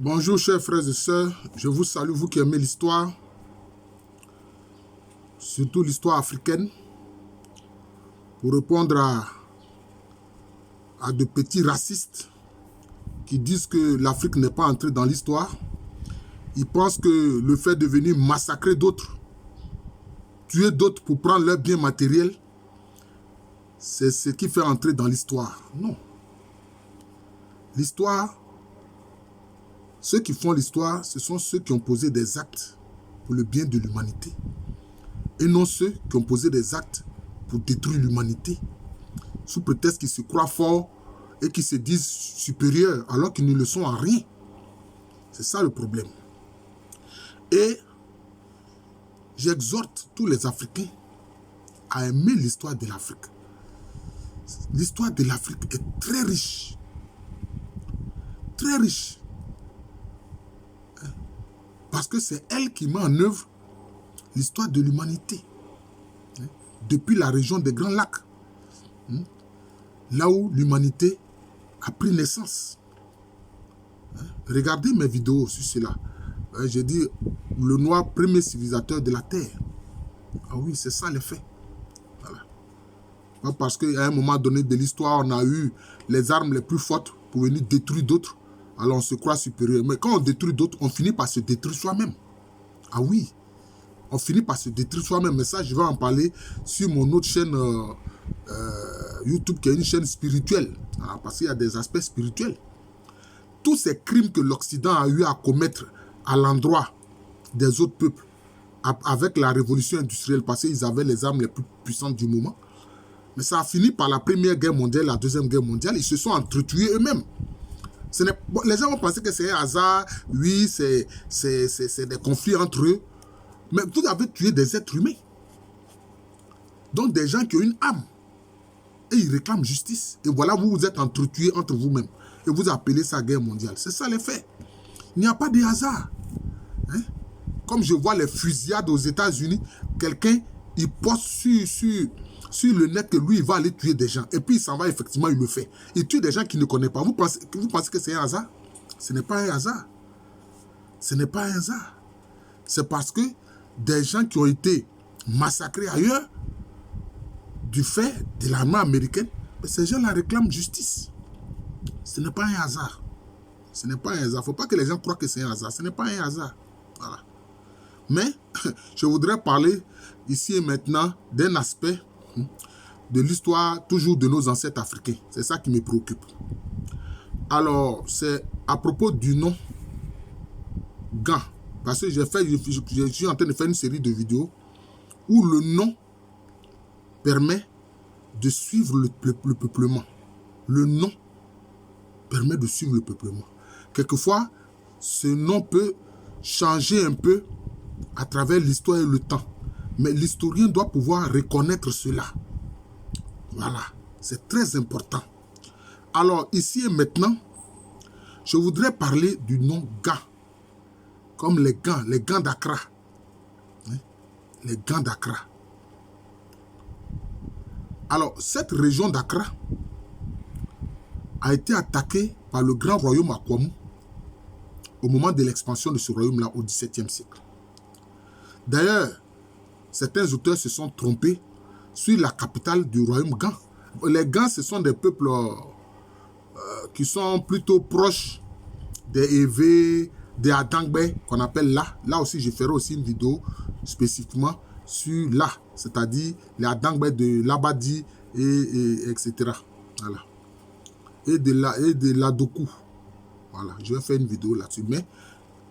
Bonjour chers frères et sœurs, je vous salue, vous qui aimez l'histoire, surtout l'histoire africaine, pour répondre à de petits racistes qui disent que l'Afrique n'est pas entrée dans l'histoire. Ils pensent que le fait de venir massacrer d'autres, tuer d'autres pour prendre leurs biens matériels, c'est ce qui fait entrer dans l'histoire. Non. L'histoire, ceux qui font l'histoire, ce sont ceux qui ont posé des actes pour le bien de l'humanité. Et non ceux qui ont posé des actes pour détruire l'humanité, sous prétexte qu'ils se croient forts et qu'ils se disent supérieurs, alors qu'ils ne le sont en rien. C'est ça le problème. Et j'exhorte tous les Africains à aimer l'histoire de l'Afrique. L'histoire de l'Afrique est très riche. Très riche. Parce que c'est elle qui met en œuvre l'histoire de l'humanité. Depuis la région des Grands Lacs. Là où l'humanité a pris naissance. Regardez mes vidéos sur cela. J'ai dit le noir premier civilisateur de la Terre. Ah oui, c'est ça les faits. Voilà. Pas parce qu'à un moment donné de l'histoire, on a eu les armes les plus fortes pour venir détruire d'autres. Alors on se croit supérieur. Mais quand on détruit d'autres, on finit par se détruire soi-même. Ah oui. On finit par se détruire soi-même. Mais ça, je vais en parler sur mon autre chaîne YouTube, qui est une chaîne spirituelle. Parce qu'il y a des aspects spirituels. Tous ces crimes que l'Occident a eu à commettre à l'endroit des autres peuples, avec la révolution industrielle, parce qu'ils avaient les armes les plus puissantes du moment. Mais ça a fini par la Première Guerre mondiale, la Deuxième Guerre mondiale. Ils se sont entretués eux-mêmes. Les gens vont penser que c'est un hasard. Oui, c'est des conflits entre eux. Mais vous avez tué des êtres humains. Donc des gens qui ont une âme. Et ils réclament justice. Et voilà, vous vous êtes entretués entre vous-mêmes. Et vous appelez ça guerre mondiale. C'est ça les faits. Il n'y a pas de hasard. Comme je vois les fusillades aux États-Unis, quelqu'un, il poste sur le net que lui, il va aller tuer des gens. Et puis il s'en va, effectivement, il le fait. Il tue des gens qu'il ne connaît pas. Vous pensez que c'est un hasard? Ce n'est pas un hasard. Ce n'est pas un hasard. C'est parce que des gens qui ont été massacrés ailleurs, du fait de l'armée américaine, ces gens-là réclament justice. Ce n'est pas un hasard. Ce n'est pas un hasard. Il ne faut pas que les gens croient que c'est un hasard. Ce n'est pas un hasard. Voilà. Mais, je voudrais parler ici et maintenant d'un aspect de l'histoire toujours de nos ancêtres africains. C'est ça qui me préoccupe. Alors, c'est à propos du nom Gan. Parce que je suis en train de faire une série de vidéos où le nom permet de suivre le peuplement. Le nom permet de suivre le peuplement. Quelquefois, ce nom peut changer un peu à travers l'histoire et le temps. Mais l'historien doit pouvoir reconnaître cela. Voilà, c'est très important. Alors, ici et maintenant, je voudrais parler du nom Gan. Comme les gants d'Accra. Les gants d'Accra. Alors, cette région d'Accra a été attaquée par le grand royaume Akwamu au moment de l'expansion de ce royaume-là au XVIIe siècle. D'ailleurs, certains auteurs se sont trompés sur la capitale du royaume Gan. Les Gans, ce sont des peuples qui sont plutôt proches des Evé, des Adangbe, qu'on appelle là. Là aussi, je ferai aussi une vidéo spécifiquement sur là, c'est-à-dire les Adangbe de Labadi, etc. Voilà. Et de l'Adoku. Voilà, je vais faire une vidéo là-dessus. Mais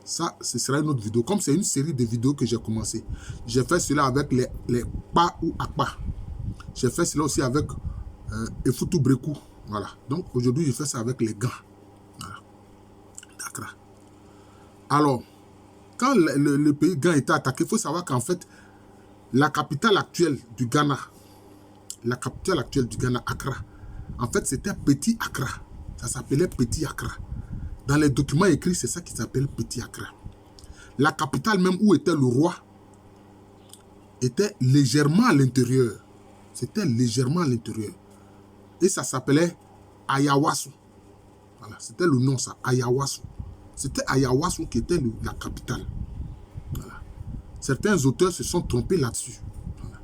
ça, ce sera une autre vidéo. Comme c'est une série de vidéos que j'ai commencé. J'ai fait cela avec les Pa ou Akpa. J'ai fait cela aussi avec Efutu Breku. Voilà. Donc aujourd'hui, je fais ça avec les Gans. Voilà. D'accord. Alors, quand le pays Gan était attaqué, il faut savoir qu'en fait, la capitale actuelle du Ghana, Accra, en fait, c'était Petit Accra. Ça s'appelait Petit Accra. Dans les documents écrits, c'est ça qui s'appelle Petit Accra. La capitale même où était le roi était légèrement à l'intérieur. C'était légèrement à l'intérieur. Et ça s'appelait Ayawasu. Voilà, c'était le nom ça, Ayawasu. C'était Ayawaso qui était la capitale. Voilà. Certains auteurs se sont trompés là-dessus. Voilà.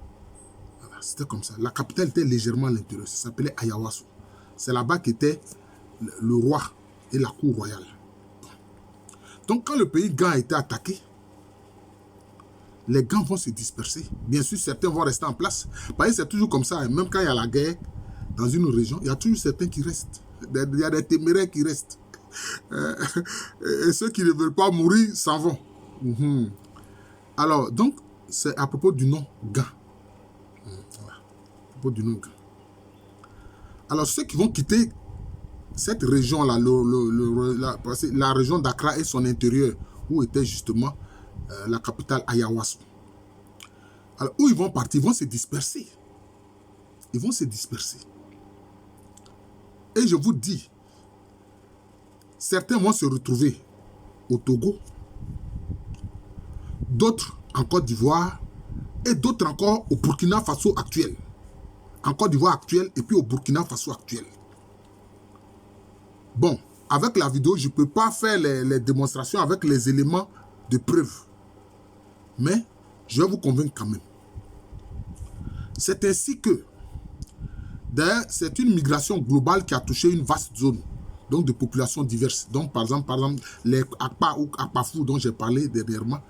Voilà. C'était comme ça. La capitale était légèrement à l'intérieur. Ça s'appelait Ayawaso. C'est là-bas qu'était le roi et la cour royale. Donc quand le pays Gan a été attaqué, les Gans vont se disperser. Bien sûr, certains vont rester en place. Parce que c'est toujours comme ça. Même quand il y a la guerre dans une région, il y a toujours certains qui restent. Il y a des téméraires qui restent. Et ceux qui ne veulent pas mourir s'en vont. Alors, donc, c'est à propos du nom Gan. Voilà. À propos du nom Gan. Alors, ceux qui vont quitter cette région-là, la région d'Accra et son intérieur, où était justement la capitale Ayawaso. Alors, où ils vont partir? Ils vont se disperser. Ils vont se disperser. Et je vous dis, certains vont se retrouver au Togo, d'autres en Côte d'Ivoire, et d'autres encore au Burkina Faso actuel. En Côte d'Ivoire actuel, et puis au Burkina Faso actuel. Bon, avec la vidéo, je ne peux pas faire les démonstrations avec les éléments de preuve. Mais je vais vous convaincre quand même. C'est ainsi que, d'ailleurs, c'est une migration globale qui a touché une vaste zone, donc de populations diverses. Donc, par exemple les Akpa ou Akpafou dont j'ai parlé dernièrement,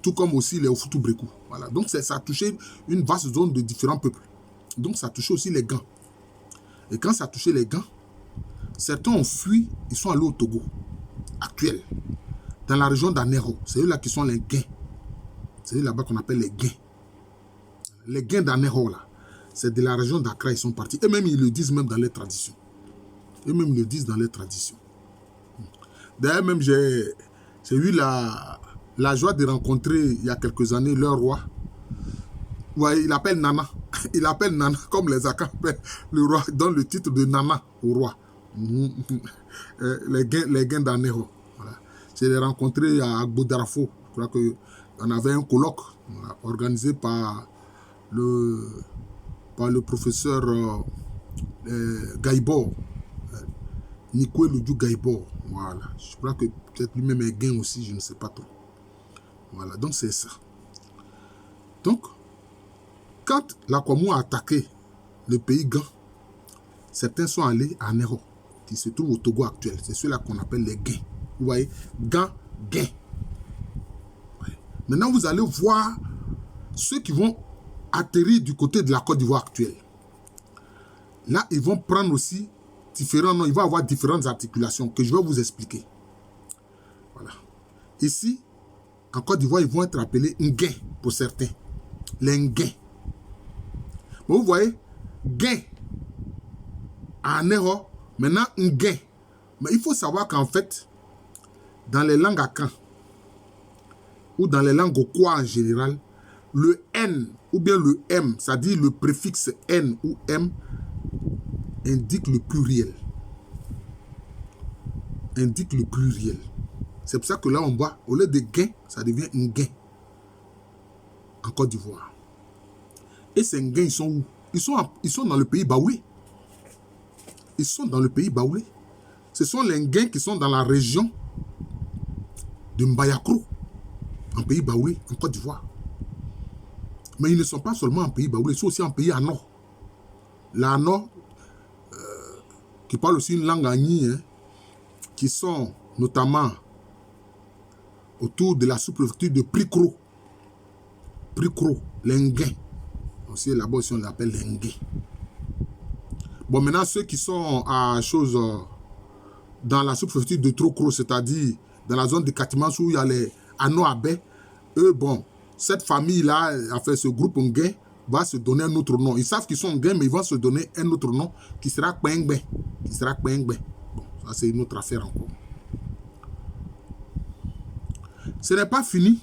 tout comme aussi les Ofutu-Brekou. Voilà. Donc, ça a touché une vaste zone de différents peuples. Donc, ça a touché aussi les Gans. Et quand ça a touché les Gans, certains ont fui, ils sont allés au Togo, actuel, dans la région d'Anéro. C'est eux là qui sont les Gains. C'est eux là-bas qu'on appelle les Gains. Les Gains d'Anéro, là, c'est de la région d'Accra, ils sont partis. Et même, ils le disent même dans les traditions. Eux-mêmes, ils le disent dans les traditions. D'ailleurs, même, j'ai eu la joie de rencontrer, il y a quelques années, leur roi. Ouais, il appelle Nana. Il appelle Nana, comme les Akans appellent le roi, donne le titre de Nana au roi. Les Gains d'Anéro. Voilà. Je l'ai rencontré à Boudarafo. Je crois qu'on avait un colloque organisé par le professeur Gaïbo. Nikwe Ludu Gaïbo. Voilà. Je crois que peut-être lui-même est Gain aussi, je ne sais pas trop. Voilà, donc c'est ça. Donc, quand la Kwamou a attaqué le pays Gan, certains sont allés à Anéro, qui se trouve au Togo actuel. C'est ceux-là qu'on appelle les Gains. Vous voyez, Gan, Gain. Ouais. Maintenant, vous allez voir ceux qui vont atterrir du côté de la Côte d'Ivoire actuelle. Là, ils vont prendre aussi différents noms. Il va y avoir différentes articulations que je vais vous expliquer. Voilà. Ici, en Côte d'Ivoire, ils vont être appelés Nguin pour certains. Les Nguin. Bon, vous voyez, Gain à Anéro, maintenant Nguin. Mais il faut savoir qu'en fait, dans les langues Akan, ou dans les langues Okwa en général, le N ou bien le M, c'est-à-dire le préfixe N ou M, indique le pluriel. Indique le pluriel. C'est pour ça que là, on voit, au lieu de gain, ça devient un gain. En Côte d'Ivoire. Et ces gains, ils sont où? Ils sont dans le pays Baoulé. Ils sont dans le pays Baoulé. Ce sont les gains qui sont dans la région de Mbayakro, en pays Baoulé, en Côte d'Ivoire. Mais ils ne sont pas seulement en pays Baoulé, ils sont aussi en pays Ano. L'Ano, qui parle aussi une langue agni, qui sont notamment autour de la sous-préfecture de Pricro. Pricro, l'Enguin. Aussi là-bas aussi on l'appelle l'Enguin. Bon, maintenant ceux qui sont à chose dans la sous-préfecture de Trocro, c'est-à-dire dans la zone de Katimas où il y a les Ano-Abé, eux, bon, cette famille-là, enfin ce groupe Nguin, va se donner un autre nom. Ils savent qu'ils sont Nguin, mais ils vont se donner un autre nom qui sera Kpengbe. Qui sera Kpengbe. Bon, ça c'est une autre affaire encore. Ce n'est pas fini.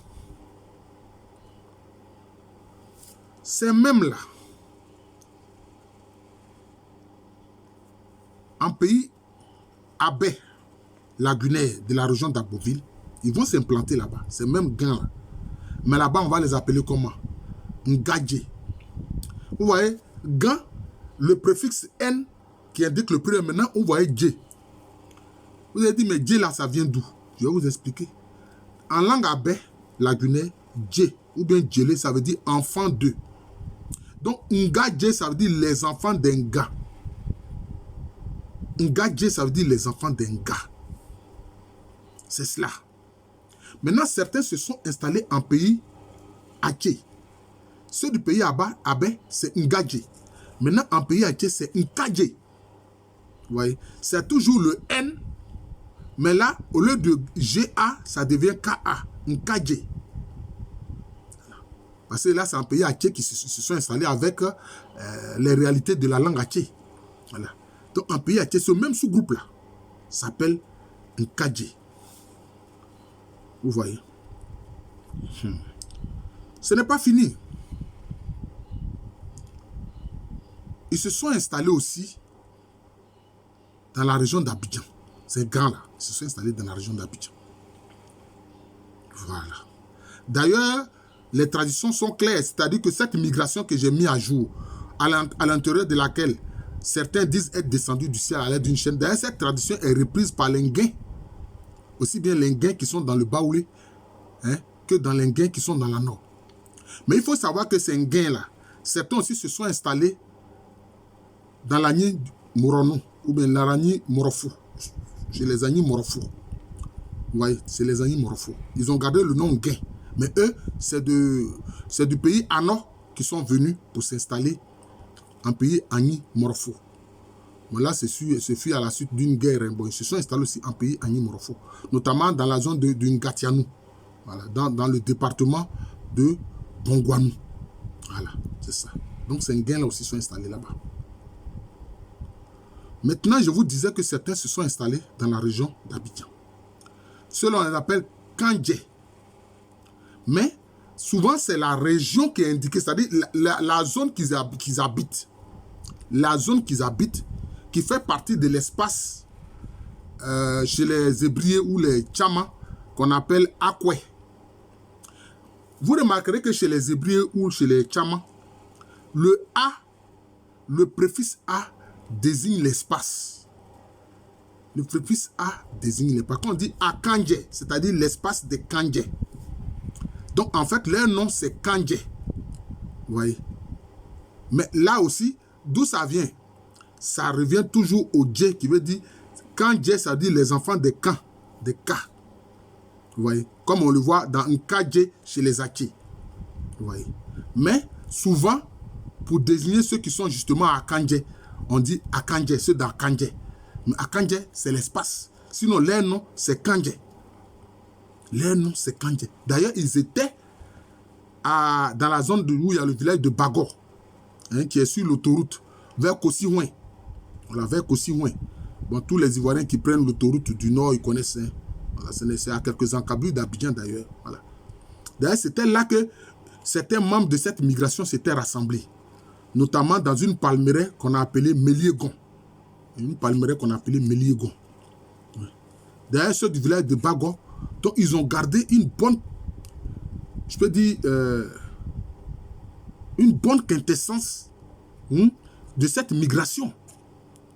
Ces mêmes-là, en pays Abé, lagunaire de la région d'Agboville, ils vont s'implanter là-bas. Ces mêmes gains-là. Mais là-bas, on va les appeler comment? Ngadje. Vous voyez, Gan, le préfixe N qui indique le premier. Maintenant, vous voyez Dje. Vous avez dit, mais Dje là, ça vient d'où? Je vais vous expliquer. En langue abé, la Guinée, Dje, ou bien Djelé, ça veut dire enfant d'eux. Donc, Nga Dje, ça veut dire les enfants d'un gars. Nga Dje, ça veut dire les enfants d'un gars. C'est cela. Maintenant, certains se sont installés en pays Atché. Ceux du pays Abé, c'est Nga Dje. Maintenant, en pays Atché, c'est Nkadje. Vous voyez? C'est toujours le N, mais là, au lieu de GA, ça devient KA. Nkadje. Parce que là, c'est un pays Atché qui se sont installés avec les réalités de la langue Atché. Voilà. Donc, un pays Atché, ce même sous-groupe-là s'appelle Nkadje. Vous voyez? Ce n'est pas fini. Ils se sont installés aussi dans la région d'Abidjan. Ces grands-là, ils se sont installés dans la région d'Abidjan. Voilà. D'ailleurs, les traditions sont claires. C'est-à-dire que cette migration que j'ai mis à jour, à l'intérieur de laquelle certains disent être descendus du ciel à l'aide d'une chaîne, d'ailleurs, cette tradition est reprise par les Nguins. Aussi bien les Nguins qui sont dans le Baoulé, que dans les Nguins qui sont dans la Nord. Mais il faut savoir que ces Nguins-là, certains aussi se sont installés dans l'Agni Moronou, ou bien l'Arani Morofou, chez les Agni Morofou. Vous voyez, c'est les Agni Morofou. Ils ont gardé le nom Nguin. Mais eux, c'est du pays Ano qui sont venus pour s'installer en pays Agni Morofou. Voilà, ce fut à la suite d'une guerre. Bon, ils se sont installés aussi en pays Agni Morofou, notamment dans la zone de Ngatianou, voilà, dans le département de Bongouanou. Voilà, c'est ça. Donc, ces Nguins là aussi sont installés là-bas. Maintenant, je vous disais que certains se sont installés dans la région d'Abidjan. Ceux-là, on les appelle Kandje. Mais souvent, c'est la région qui est indiquée, c'est-à-dire la zone qu'ils habitent. La zone qu'ils habitent, qui fait partie de l'espace chez les Hébriers ou les Tchamas, qu'on appelle Akwe. Vous remarquerez que chez les Hébriers ou chez les Tchamas, le A, le préfixe A, désigne l'espace. Le préfixe A désigne l'espace. Quand on dit Akandje, c'est-à-dire l'espace de Kandje. Donc, en fait, leur nom, c'est Kandje. Vous voyez? Mais là aussi, d'où ça vient? Ça revient toujours au Dje, qui veut dire Kandje, ça veut dire les enfants des Kan, des Ka. Vous voyez? Comme on le voit dans Nkadje chez les Atché. Vous voyez? Mais souvent, pour désigner ceux qui sont justement à Kandje, on dit Akandje, ceux d'Akandje. Mais Akandje, c'est l'espace. Sinon, leur nom, c'est Kandje. Leur nom, c'est Kandje. D'ailleurs, ils étaient dans la zone où il y a le village de Bago, qui est sur l'autoroute, vers Kossi-Ouin. Voilà, vers Kossi-Ouin. Bon, tous les Ivoiriens qui prennent l'autoroute du Nord, ils connaissent. Voilà, c'est à quelques encablures d'Abidjan, d'ailleurs. Voilà. D'ailleurs, c'était là que certains membres de cette migration s'étaient rassemblés. Notamment dans une palmeraie qu'on a appelée Méliégon. Une palmeraie qu'on a appelée Méliégon. D'ailleurs, ceux du village de Bago, donc ils ont gardé une bonne, je peux dire, une bonne quintessence de cette migration,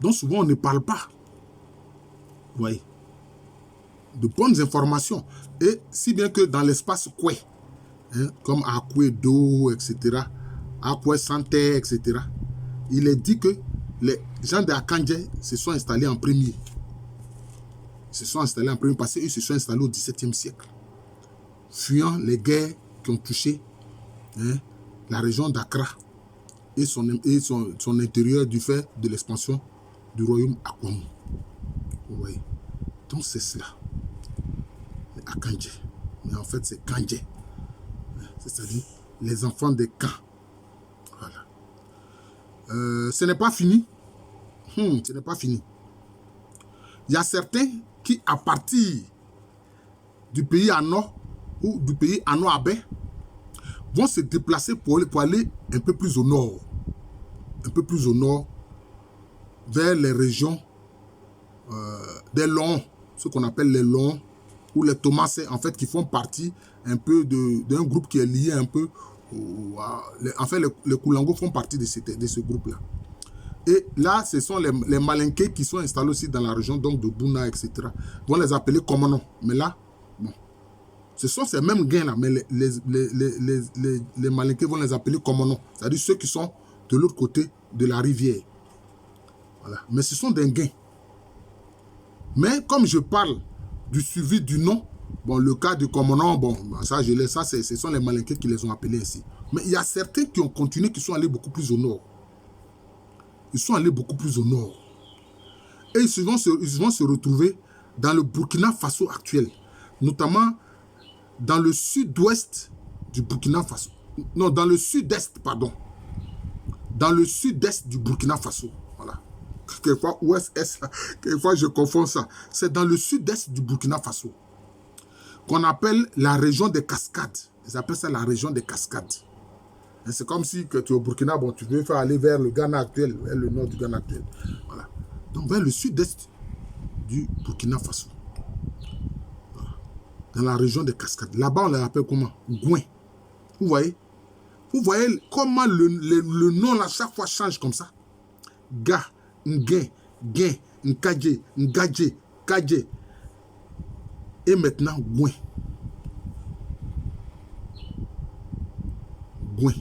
dont souvent on ne parle pas. Vous voyez? De bonnes informations. Et si bien que dans l'espace Koué, comme Akoué Do, etc., Akoué Santé, etc., il est dit que les gens de Akandje se sont installés en premier. Ils se sont installés en premier parce qu'ils se sont installés au XVIIe siècle, fuyant les guerres qui ont touché la région d'Accra et son intérieur du fait de l'expansion du royaume Akwamou. Vous voyez? Donc c'est cela. Akandje. Mais en fait, c'est Kandje. C'est-à-dire les enfants des Kan. Voilà. Ce n'est pas fini. Ce n'est pas fini. Il y a certains qui, à partir du pays Ano ou du pays Ano-Abé, vont se déplacer pour aller un peu plus au nord. Un peu plus au nord, vers les régions des Lons, ce qu'on appelle les Lons, ou les Thomasais, en fait, qui font partie un peu d'un groupe qui est lié un peu... en fait, les Koulango font partie de ce groupe-là. Et là, ce sont les Malinqués qui sont installés aussi dans la région donc de Bouna, etc. Ils vont les appeler Komono. Mais là, bon, ce sont ces mêmes gains-là, mais les Malinqués vont les appeler Komono. C'est-à-dire ceux qui sont de l'autre côté de la rivière. Voilà. Mais ce sont des gains. Mais comme je parle du suivi du nom, bon, le cas du Komono, bon, ça, ce sont les Malinqués qui les ont appelés ainsi. Mais il y a certains qui ont continué, qui sont allés beaucoup plus au nord. Ils sont allés beaucoup plus au nord. Et ils vont se retrouver dans le Burkina Faso actuel. Notamment dans le sud-ouest du Burkina Faso. Non, dans le sud-est, pardon. Dans le sud-est du Burkina Faso. Voilà. Quelquefois, ouest-est, quelquefois je confonds ça. C'est dans le sud-est du Burkina Faso qu'on appelle la région des cascades. Ils appellent ça la région des cascades. C'est comme si que tu es au Burkina, bon, tu veux faire aller vers le Ghana actuel, vers le nord du Ghana actuel. Voilà. Donc vers le sud-est du Burkina Faso. Voilà. Dans la région des cascades. Là-bas, on les appelle comment? Gouin. Vous voyez? Vous voyez comment le nom, à chaque fois, change comme ça? Ga, Nguin, Gain, Nkadje, Ngadje, Kadje. Et maintenant, Gouin. Gouin.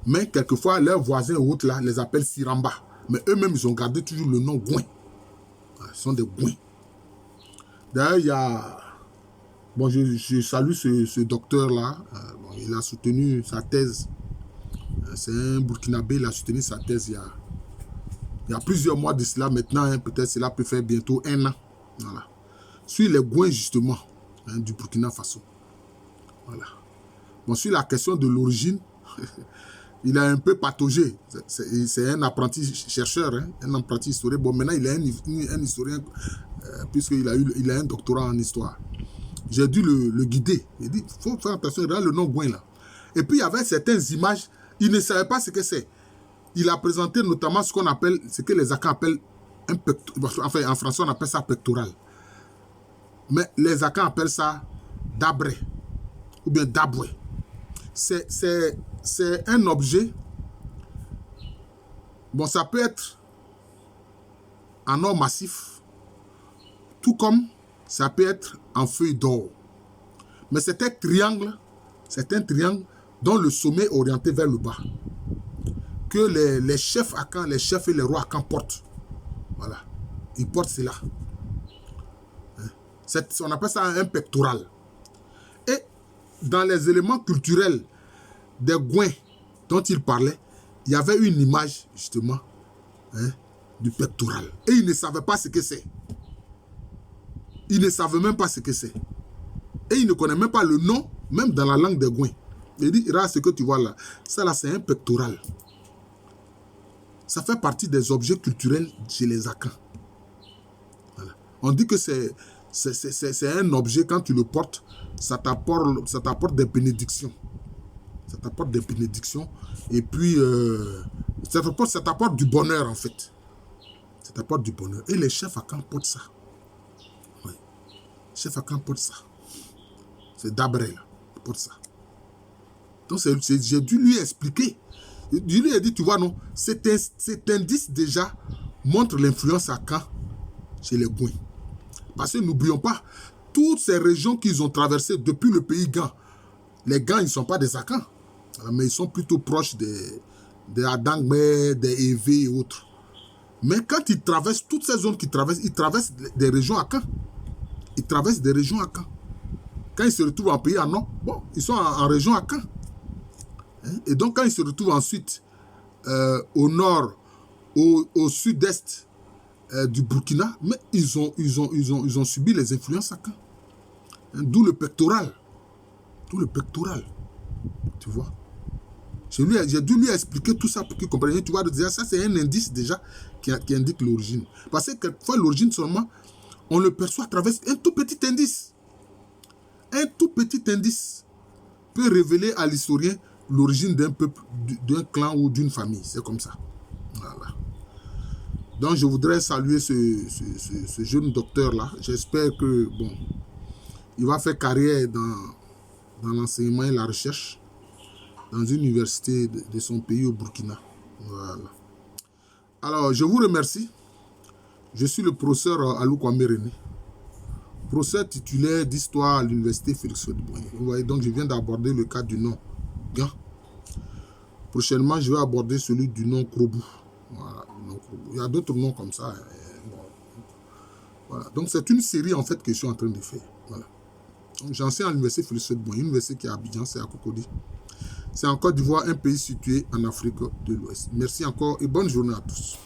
Mais quelquefois, leurs voisins ou autres là les appellent Siramba. Mais eux-mêmes, ils ont gardé toujours le nom Gouin. Ils sont des Gouins. D'ailleurs, il y a... Bon, je salue ce docteur-là. Bon, il a soutenu sa thèse. C'est un Burkinabé, il a soutenu sa thèse il y a plusieurs mois de cela. Maintenant, hein, peut-être cela peut faire bientôt 1 an. Voilà. Sur les Gouins, justement, hein, du Burkina Faso. Voilà. Bon, sur la question de l'origine... Il a un peu pataugé. C'est un apprenti chercheur, hein, un apprenti historien. Bon, maintenant, il est un historien, puisqu'il a un doctorat en histoire. J'ai dû le guider. Il dit, il faut faire attention, regarde le nom Gouin là. Et puis, il y avait certaines images, il ne savait pas ce que c'est. Il a présenté notamment ce qu'on appelle, ce que les Akans appellent un pectoral. Enfin, en français, on appelle ça pectoral. Mais les Akans appellent ça dabré, ou bien daboué. C'est un objet, bon, ça peut être en or massif, tout comme ça peut être en feuille d'or. Mais c'est un triangle dont le sommet est orienté vers le bas, que les chefs Akans, les chefs et les rois Akans portent. Voilà, ils portent cela. On appelle ça un pectoral. Et dans les éléments culturels des Gouins dont il parlait, il y avait une image, justement, hein, du pectoral. Et il ne savait pas ce que c'est. Il ne savait même pas ce que c'est. Et il ne connaît même pas le nom, même dans la langue des Gouins. Il dit, regarde ce que tu vois là. Ça là, c'est un pectoral. Ça fait partie des objets culturels chez les Akans. Voilà. On dit que c'est un objet, quand tu le portes, ça t'apporte des bénédictions. Ça t'apporte des bénédictions. Et puis, ça t'apporte du bonheur, en fait. Ça t'apporte du bonheur. Et les chefs Akans portent ça. Oui. Les chefs Akans portent ça. C'est Dabré, là. Ils portent ça. Donc, j'ai dû lui expliquer. Je lui ai dit, tu vois, non, cet indice, déjà, montre l'influence Akan chez les Gouins. Parce que n'oublions pas, toutes ces régions qu'ils ont traversées depuis le pays Gan, les Gans, ils ne sont pas des Akans. Mais ils sont plutôt proches des Adangme, des Evé et autres. Mais quand ils traversent toutes ces zones qu'ils traversent, ils traversent des régions Akans. Ils traversent des régions Akans. Quand ils se retrouvent en pays Anon, bon, ils sont en région Akan. Et donc quand ils se retrouvent ensuite au nord, au sud-est du Burkina, mais ils ont subi les influences Akan. D'où le pectoral. D'où le pectoral. Tu vois. J'ai dû lui expliquer tout ça pour qu'il comprenne. Tu vois, déjà, ça c'est un indice déjà qui indique l'origine. Parce que quelquefois l'origine seulement, on le perçoit à travers un tout petit indice. Un tout petit indice peut révéler à l'historien l'origine d'un peuple, d'un clan ou d'une famille. C'est comme ça. Voilà. Donc je voudrais saluer ce jeune docteur-là. J'espère que, bon, il va faire carrière dans l'enseignement et la recherche dans une université de son pays au Burkina. Voilà. Alors, je vous remercie. Je suis le professeur Alou Kwame René, professeur titulaire d'histoire à l'université Félix Houphouët-Boigny. Vous voyez, donc je viens d'aborder le cas du nom Gan. Prochainement, je vais aborder celui du nom Krobou. Voilà, le nom Krobou. Il y a d'autres noms comme ça. Bon, voilà. Donc, c'est une série, en fait, que je suis en train de faire. Voilà. J'enseigne à l'université Félix Houphouët-Boigny, une université qui est à Abidjan, c'est à Cocody. C'est en Côte d'Ivoire, un pays situé en Afrique de l'Ouest. Merci encore et bonne journée à tous.